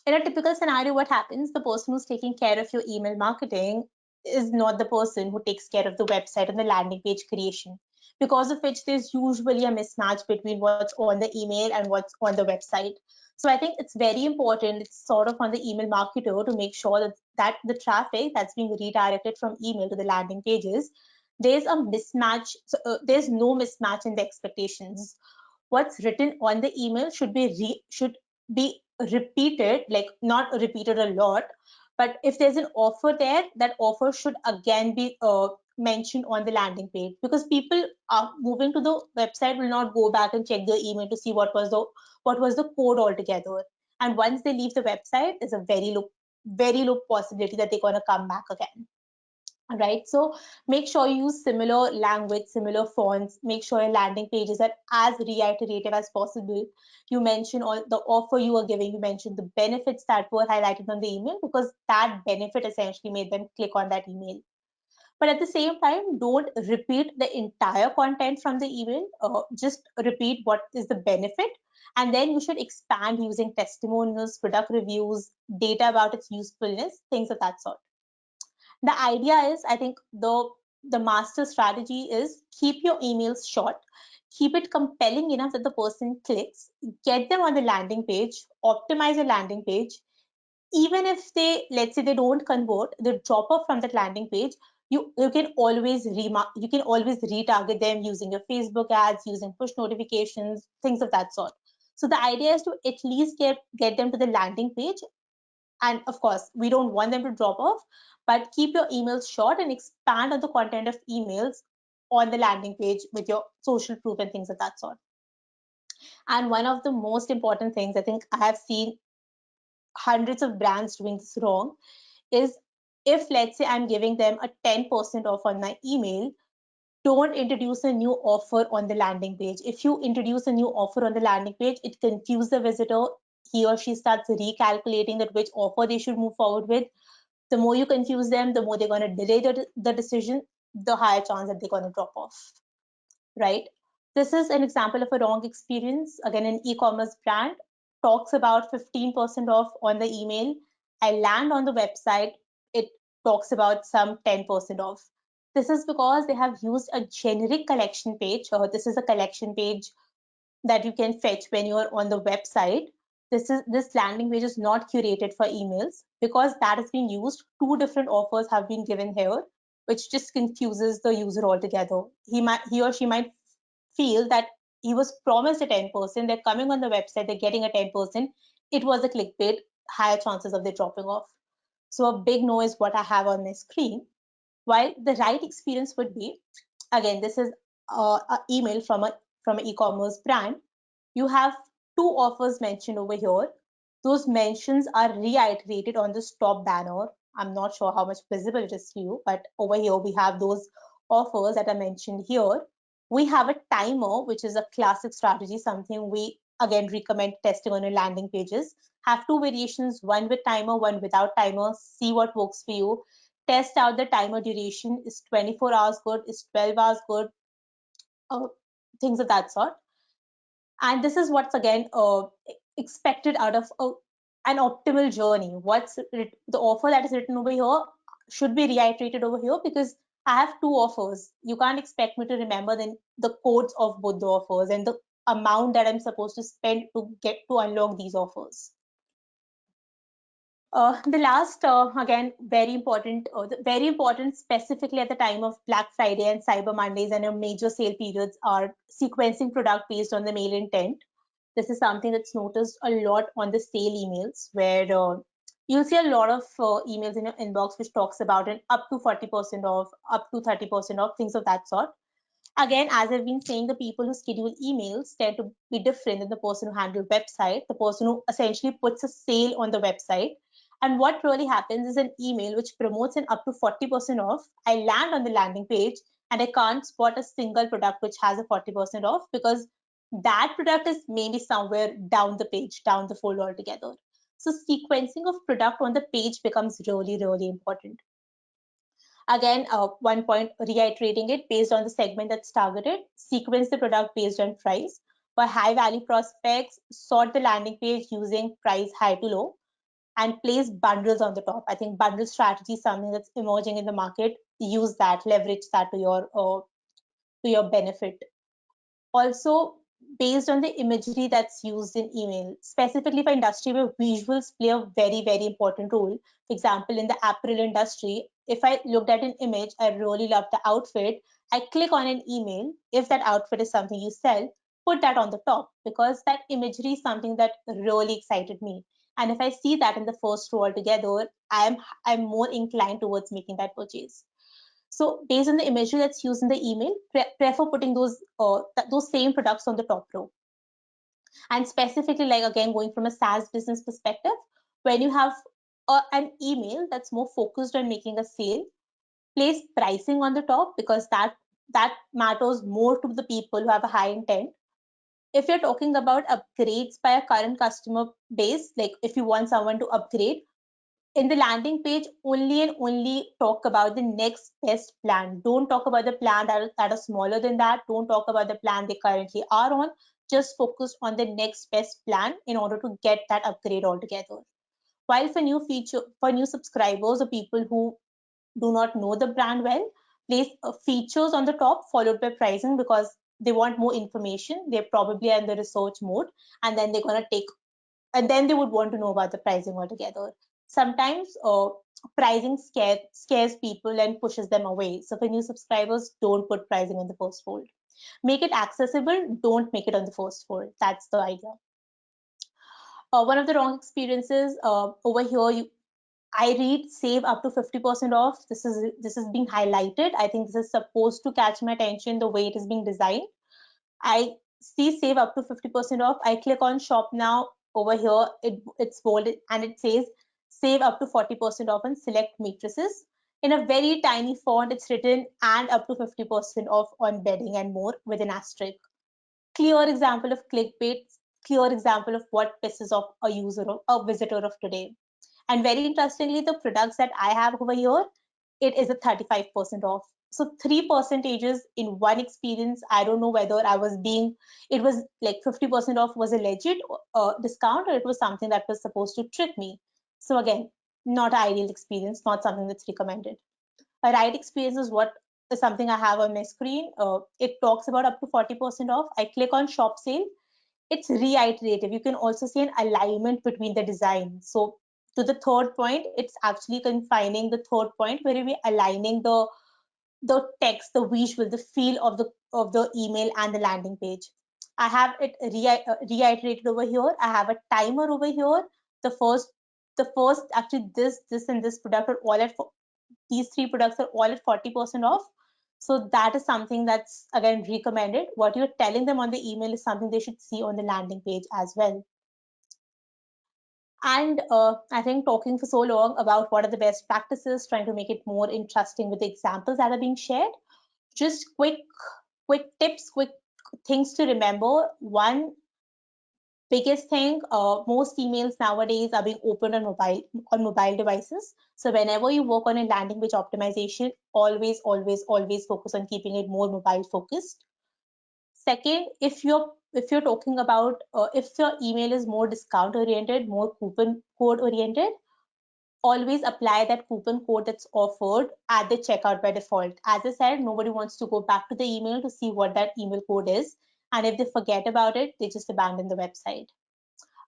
In a typical scenario, what happens? The person who's taking care of your email marketing is not the person who takes care of the website and the landing page creation, because of which there's usually a mismatch between what's on the email and what's on the website. So I think it's very important, it's sort of on the email marketer to make sure that the traffic that's being redirected from email to the landing pages, there's a mismatch, there's no mismatch in the expectations. What's written on the email should be repeated, like not repeated a lot, but if there's an offer there, that offer should again be mentioned on the landing page, because people are moving to the website will not go back and check their email to see what was the code altogether. And once they leave the website, there's a very low possibility that they're going to come back again. Right, so make sure you use similar language, similar fonts, make sure your landing pages are as reiterative as possible. You mention all the offer you are giving, you mention the benefits that were highlighted on the email, because that benefit essentially made them click on that email. But at the same time, don't repeat the entire content from the email, just repeat what is the benefit, and then you should expand using testimonials, product reviews, data about its usefulness, things of that sort. The idea is, I think the master strategy is keep your emails short, keep it compelling enough that the person clicks, get them on the landing page, optimize your landing page. Even if they, let's say they don't convert, they drop off from that landing page, you can always retarget them using your Facebook ads, using push notifications, things of that sort. So the idea is to at least get them to the landing page. And of course, we don't want them to drop off, but keep your emails short and expand on the content of emails on the landing page with your social proof and things of that sort. And one of the most important things, I think I have seen hundreds of brands doing this wrong, is if, let's say, I'm giving them a 10% off on my email, don't introduce a new offer on the landing page. If you introduce a new offer on the landing page, it confuses the visitor. He or she starts recalculating that which offer they should move forward with. The more you confuse them, the more they're going to delay the decision, the higher chance that they're going to drop off, right? This is an example of a wrong experience. Again, an e-commerce brand talks about 15% off on the email. I land on the website, it talks about some 10% off. This is because they have used a generic collection page, or this is a collection page that you can fetch when you're on the website. This landing page is not curated for emails, because that has been used. Two different offers have been given here, which just confuses the user altogether. He or she might feel that he was promised a 10%, they're coming on the website, they're getting a 10%, it was a clickbait, higher chances of they dropping off. So a big no is what I have on my screen. While the right experience would be, again, this is an email from an e-commerce brand. You have two offers mentioned over here. Those mentions are reiterated on the top banner. I'm not sure how much visible it is to you, but over here we have those offers that are mentioned here. We have a timer, which is a classic strategy, something we again recommend testing on your landing pages. Have two variations, one with timer, one without timer. See what works for you. Test out the timer duration. Is 24 hours good? Is 12 hours good? Uh, Things of that sort. And this is what's again expected out of an optimal journey. The offer that is written over here should be reiterated over here, because I have two offers. You can't expect me to remember the codes of both the offers and the amount that I'm supposed to spend to get to unlock these offers. The last, again, very important specifically at the time of Black Friday and Cyber Mondays and your major sale periods, are sequencing product based on the mail intent. This is something that's noticed a lot on the sale emails, where you'll see a lot of emails in your inbox which talks about an up to 40% off, up to 30% off, things of that sort. Again, as I've been saying, the people who schedule emails tend to be different than the person who handles website, the person who essentially puts a sale on the website. And what really happens is an email which promotes an up to 40% off. I land on the landing page and I can't spot a single product which has a 40% off, because that product is maybe somewhere down the page, down the folder altogether. So sequencing of product on the page becomes really, really important. Again, one point reiterating it, based on the segment that's targeted, sequence the product based on price. For high value prospects, sort the landing page using price high to low and place bundles on the top. I think bundle strategy is something that's emerging in the market. Use that, leverage that to your benefit. Also, based on the imagery that's used in email, specifically for industry where visuals play a very, very important role. For example, in the apparel industry, if I looked at an image, I really love the outfit, I click on an email. If that outfit is something you sell, put that on the top, because that imagery is something that really excited me. And if I see that in the first row altogether, I'm more inclined towards making that purchase. So based on the imagery that's used in the email, prefer putting those same products on the top row. And specifically, like again, going from a SaaS business perspective, when you have an email that's more focused on making a sale, place pricing on the top, because that matters more to the people who have a high intent. If you're talking about upgrades by a current customer base, like if you want someone to upgrade, in the landing page, only and only talk about the next best plan. Don't talk about the plan that are smaller than that. Don't talk about the plan they currently are on. Just focus on the next best plan in order to get that upgrade altogether. While for new subscribers or people who do not know the brand well, place features on the top followed by pricing, because they want more information. They probably are in the research mode, and then they're gonna take and then they would want to know about the pricing altogether. Sometimes pricing scares people and pushes them away. So for new subscribers, don't put pricing on the first fold. Make it accessible, don't make it on the first fold. That's the idea. One of the wrong experiences over here, I read save up to 50% off. This is being highlighted. I think this is supposed to catch my attention the way it is being designed. I see save up to 50% off. I click on shop now. Over here, it's bolded and it says save up to 40% off and select matrices. In a very tiny font, it's written and up to 50% off on bedding and more with an asterisk. Clear example of clickbait, clear example of what pisses off a user or a visitor of today. And very interestingly, the products that I have over here, it is a 35% off. So 3 percentages in one experience. I don't know whether it was like 50% off was a legit discount, or it was something that was supposed to trick me. So again, not an ideal experience, not something that's recommended. A right experience is what is something I have on my screen. It talks about up to 40% off. I click on shop sale. It's reiterative. You can also see an alignment between the design. So to the third point, it's actually confining the third point where we're aligning the text, the visual, the feel of the email and the landing page. I have it reiterated over here. I have a timer over here. The first actually this and this product are all at these 3 products are all at 40% off. So that is something that's again recommended. What you're telling them on the email is something they should see on the landing page as well. And I think talking for so long about what are the best practices, trying to make it more interesting with the examples that are being shared. Just quick tips, quick things to remember. One biggest thing, most emails nowadays are being opened on mobile devices. So whenever you work on a landing page optimization, always focus on keeping it more mobile focused. Second, if you're talking about if your email is more discount oriented, more coupon code oriented, always apply that coupon code that's offered at the checkout by default. As I said, nobody wants to go back to the email to see what that email code is. And if they forget about it, they just abandon the website.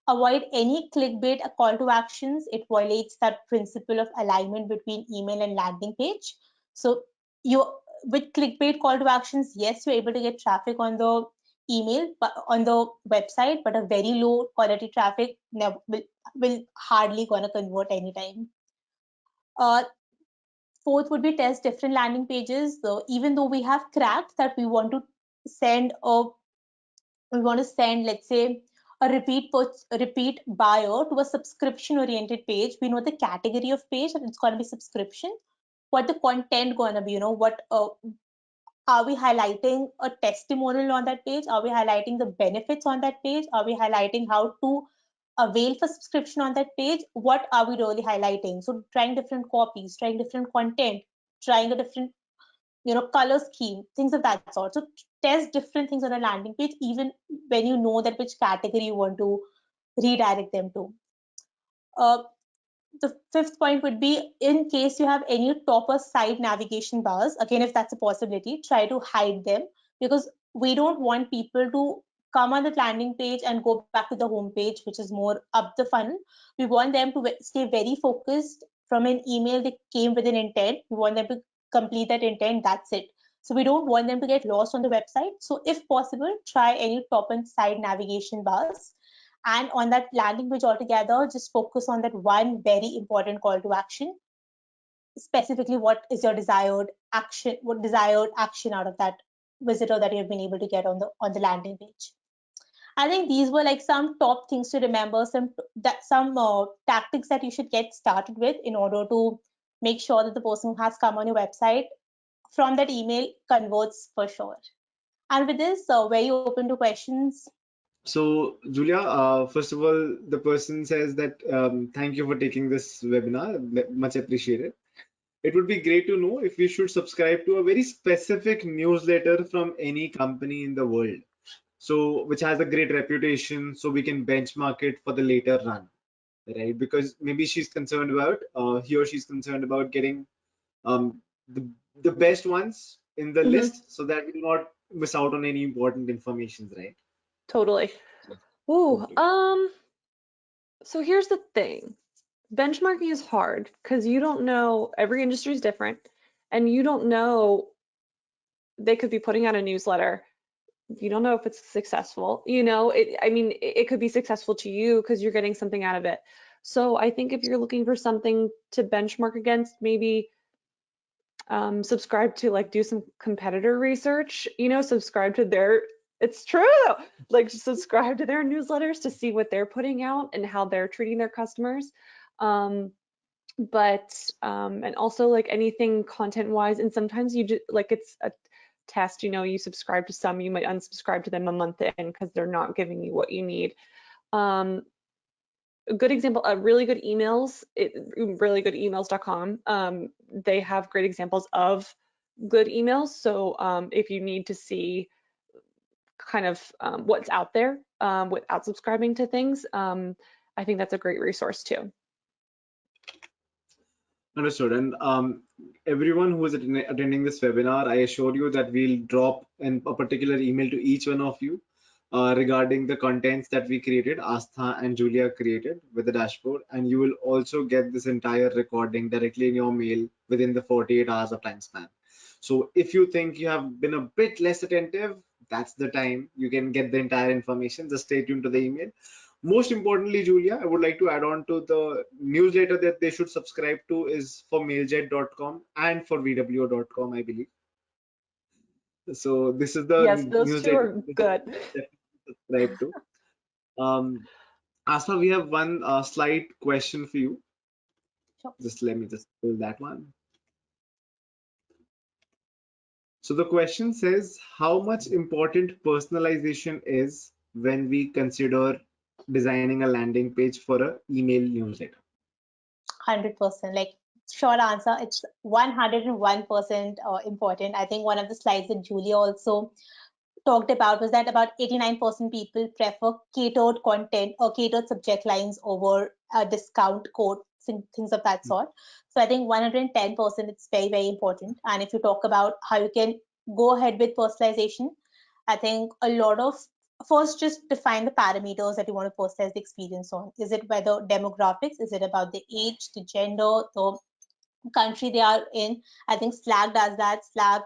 Avoid any clickbait call to actions. It violates that principle of alignment between email and landing page. So you with clickbait call to actions, yes, you're able to get traffic on the email, but on the website, but a very low quality traffic will hardly gonna convert anytime. Uh, Fourth would be test different landing pages. So even though we have cracked that send a we want to send, let's say, a repeat buyer to a subscription oriented page, we know the category of page and it's going to be subscription. What the content going to be, what are we highlighting a testimonial on that page? Are we highlighting the benefits on that page? Are we highlighting how to avail for subscription on that page? What are we really highlighting? So trying different copies, trying different content, trying a different, color scheme, things of that sort. So test different things on a landing page, even when you know that which category you want to redirect them to. Uh, the fifth point would be, in case you have any top or side navigation bars, again, if that's a possibility, try to hide them, because we don't want people to come on the landing page and go back to the home page, which is more up the funnel. We want them to stay very focused from an email that came with an intent. We want them to complete that intent. That's it. So we don't want them to get lost on the website. So if possible, try any top and side navigation bars. And on that landing page altogether, just focus on that one very important call to action. Specifically, what is your desired action? What desired action out of that visitor that you've been able to get on the landing page? I think these were like some top things to remember, some tactics that you should get started with in order to make sure that the person who has come on your website from that email converts for sure. And with this, very open to questions. So, Julia, first of all, the person says that thank you for taking this webinar, much appreciated. It would be great to know if we should subscribe to a very specific newsletter from any company in the world, so which has a great reputation, so we can benchmark it for the later run, right? Because maybe she's concerned about, he or she's concerned about getting um, the, the best ones in the list so that we do not miss out on any important information, right? Totally. Ooh, so here's the thing. Benchmarking is hard because you don't know, every industry is different, and you don't know, they could be putting out a newsletter. You don't know if it's successful. I mean, it could be successful to you because you're getting something out of it. So I think if you're looking for something to benchmark against, maybe subscribe to, like, do some competitor research, subscribe to their, it's true, like subscribe to their newsletters to see what they're putting out and how they're treating their customers. And also, like, anything content wise, and sometimes you just, like, it's a test, you subscribe to some, you might unsubscribe to them a month in because they're not giving you what you need. A good example, really good emails, reallygoodemails.com. They have great examples of good emails. So if you need to see kind of what's out there without subscribing to things, I think that's a great resource too. Understood. And everyone who is attending this webinar, I assure you that we'll drop a particular email to each one of you regarding the contents that we created, Astha and Julia created with the dashboard. And you will also get this entire recording directly in your mail within the 48 hours of time span. So if you think you have been a bit less attentive, that's the time you can get the entire information. Just stay tuned to the email. Most importantly, Julia, I would like to add on to the newsletter that they should subscribe to is for mailjet.com and for vwo.com, I believe. So this is the Yes, those two newsletter are they should good. definitely subscribe to. Asma, we have one slight question for you. Sure. Just let me just pull that one. So the question says, how much important personalization is when we consider designing a landing page for an email newsletter? 100%. Like, short answer, it's 101% important. I think one of the slides that Julia also talked about was that about 89% people prefer catered content or catered subject lines over a discount code, things of that sort. So I think 110%, it's very, very important. And if you talk about how you can go ahead with personalization, I think a lot of, first, just define the parameters that you want to personalize the experience on. Is it whether demographics? Is it about the age, the gender, the country they are in? I think Slack does that. Slack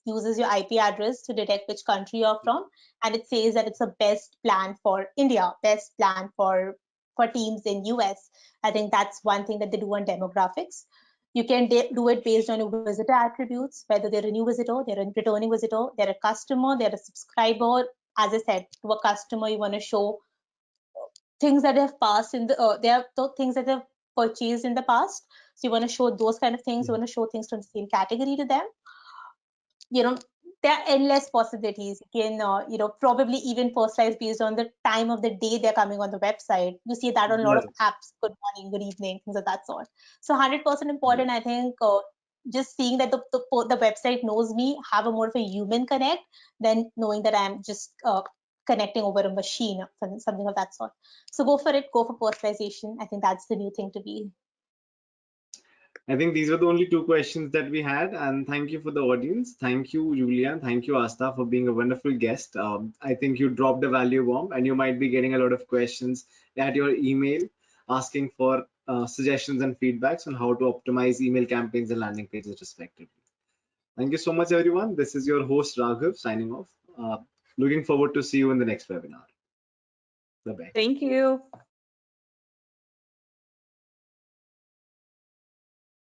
uses your IP address to detect which country you're from, and it says that it's a best plan for India, best plan for teams in US. I think that's one thing that they do on demographics. You can do it based on your visitor attributes, whether they're a new visitor, they're a returning visitor, they're a customer, they're a subscriber. As I said, to a customer, you want to show things that have passed in the they have the things that they've purchased in the past. So you want to show those kind of things. You want to show things from the same category to them. There are endless possibilities. You can probably even personalize based on the time of the day they're coming on the website. You see that on a lot of apps. Good morning, good evening, things of that sort. So 100% important. I think just seeing that the website knows me, have a more of a human connect than knowing that I'm just connecting over a machine or something of that sort. So go for it, go for personalization. I think that's the new thing to be. I think these were the only two questions that we had, and thank you for the audience. Thank you, Julia, and thank you, Asta, for being a wonderful guest. I think you dropped a value bomb, and you might be getting a lot of questions at your email asking for suggestions and feedbacks on how to optimize email campaigns and landing pages, respectively. Thank you so much, everyone. This is your host, Raghav, signing off. Looking forward to see you in the next webinar. Bye-bye. Thank you.